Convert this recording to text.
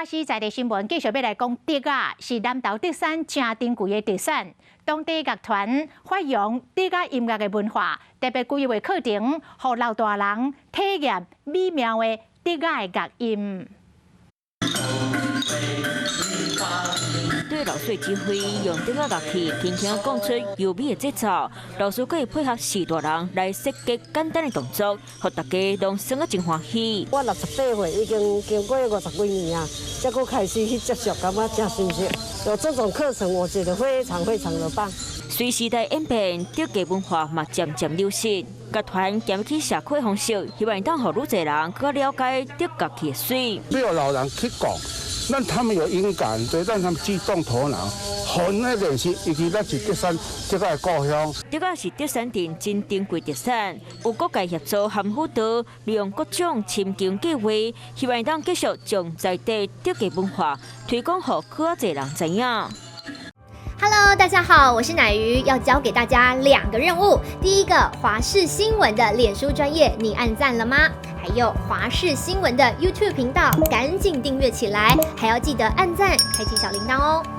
西在地新闻继续要来讲，竹仔是南投竹山正珍贵的特产。当地乐团发扬竹仔音乐的文化，特别规划课程，让老大人体验美妙的竹仔的乐音。对老师的指挥，用竹仔乐器轻轻讲出优美的节奏。老师可以配合四大人来设计简单的动作，让大家拢耍啊真欢喜。我68岁，已经经过50几年啊，才搁开始去接触，感觉真新鲜。有这种课程，我觉得非常的棒。随时代演变，竹家文化嘛渐渐流失。乐团建起社区方式，希望当让愈侪人更了解竹乐器的水。没有老人去讲。让他们有音感，对，让他们激动头脑，很那练习，以及咱是竹山这个故乡。竹仔是竹山镇真珍贵特产，有各界协助和辅导，利用各种亲近计划，希望当继续将在地竹家文化推广给更多人知影。Hello， 大家好，我是乃瑜，要教给大家2个任务。第一个，华视新闻的脸书专页，你按赞了吗？还有华视新闻的 YouTube 频道，赶紧订阅起来，还要记得按赞，开启小铃铛哦。